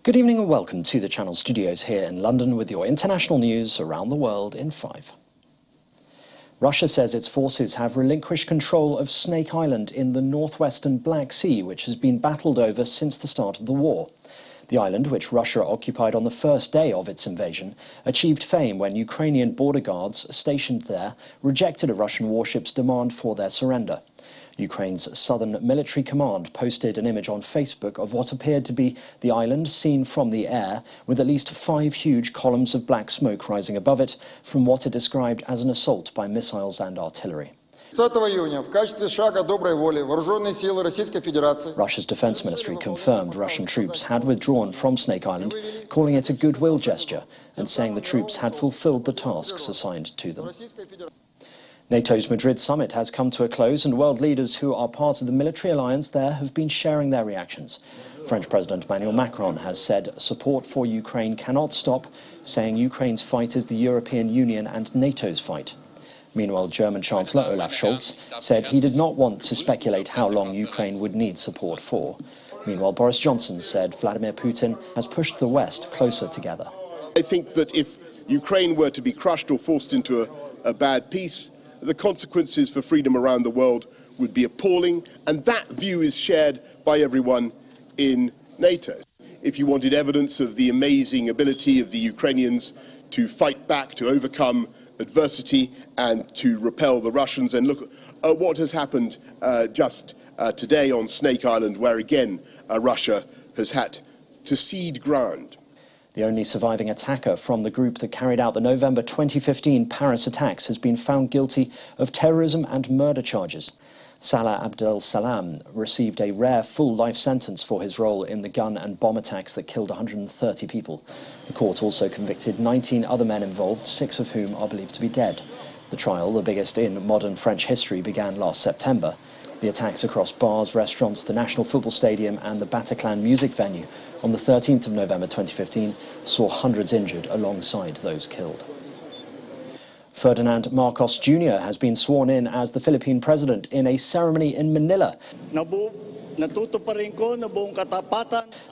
Good evening and welcome to the Channel Studios here in London with your international news around the world in 5. Russia says its forces have relinquished control of Snake Island in the northwestern Black Sea, which has been battled over since the start of the war. The island, which Russia occupied on the first day of its invasion, achieved fame when Ukrainian border guards stationed there rejected a Russian warship's demand for their surrender. Ukraine's Southern Military Command posted an image on Facebook of what appeared to be the island seen from the air, with at least 5 huge columns of black smoke rising above it from what it described as an assault by missiles and artillery. Russia's defense ministry confirmed Russian troops had withdrawn from Snake Island, calling it a goodwill gesture and saying the troops had fulfilled the tasks assigned to them. NATO's Madrid summit has come to a close, and world leaders who are part of the military alliance there have been sharing their reactions. French President Emmanuel Macron has said support for Ukraine cannot stop, saying Ukraine's fight is the European Union and NATO's fight. Meanwhile, German Chancellor Olaf Scholz said he did not want to speculate how long Ukraine would need support for. Meanwhile, Boris Johnson said Vladimir Putin has pushed the West closer together. I think that if Ukraine were to be crushed or forced into a bad peace, the consequences for freedom around the world would be appalling, and that view is shared by everyone in NATO. If you wanted evidence of the amazing ability of the Ukrainians to fight back, to overcome adversity and to repel the Russians, then look at what has happened just today on Snake Island, where again Russia has had to cede ground. The only surviving attacker from the group that carried out the November 2015 Paris attacks has been found guilty of terrorism and murder charges. Salah Abdel Salam received a rare full life sentence for his role in the gun and bomb attacks that killed 130 people. The court also convicted 19 other men involved, 6 of whom are believed to be dead. The trial, the biggest in modern French history, began last September. The attacks across bars, restaurants, the National Football Stadium and the Bataclan music venue on the 13th of November 2015 saw hundreds injured alongside those killed. Ferdinand Marcos Jr. has been sworn in as the Philippine President in a ceremony in Manila,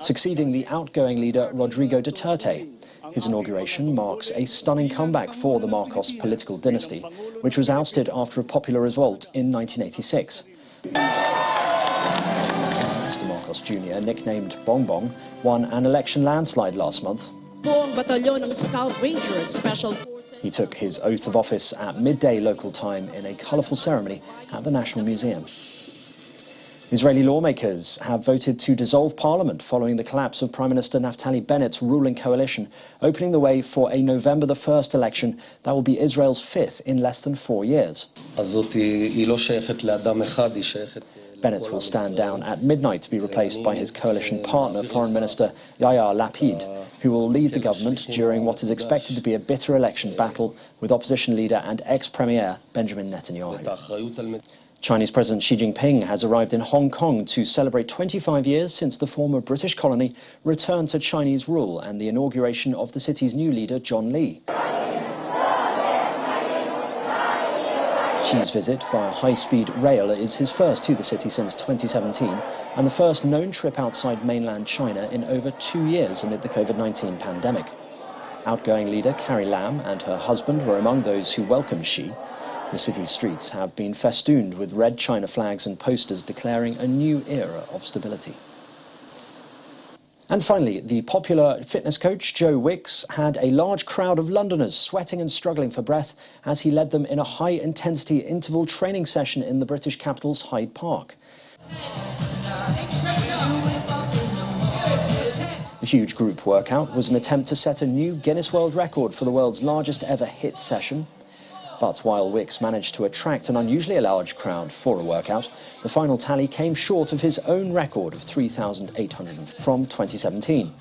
succeeding the outgoing leader Rodrigo Duterte. His inauguration marks a stunning comeback for the Marcos political dynasty, which was ousted after a popular revolt in 1986. Mr. Marcos Jr., nicknamed Bongbong, won an election landslide last month. He took his oath of office at midday local time in a colourful ceremony at the National Museum. Israeli lawmakers have voted to dissolve parliament following the collapse of Prime Minister Naftali Bennett's ruling coalition, opening the way for a November the 1st election that will be Israel's 5th in less than 4 years. Bennett will stand down at midnight to be replaced by his coalition partner, Foreign Minister Yair Lapid, who will lead the government during what is expected to be a bitter election battle with opposition leader and ex-premier Benjamin Netanyahu. Chinese President Xi Jinping has arrived in Hong Kong to celebrate 25 years since the former British colony returned to Chinese rule and the inauguration of the city's new leader, John Lee. Xi's visit via high-speed rail is his first to the city since 2017 and the first known trip outside mainland China in over 2 years amid the COVID-19 pandemic. Outgoing leader Carrie Lam and her husband were among those who welcomed Xi. The city's streets have been festooned with red China flags and posters declaring a new era of stability. And finally, the popular fitness coach Joe Wicks had a large crowd of Londoners sweating and struggling for breath as he led them in a high-intensity interval training session in the British capital's Hyde Park. The huge group workout was an attempt to set a new Guinness World Record for the world's largest ever HIIT session. But while Wicks managed to attract an unusually large crowd for a workout, the final tally came short of his own record of 3,800 from 2017.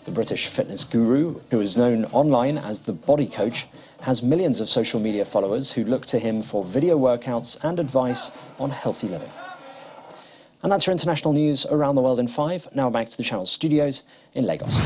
The British fitness guru, who is known online as the Body Coach, has millions of social media followers who look to him for video workouts and advice on healthy living. And that's your international news around the world in 5. Now back to the Channel Studios in Lagos.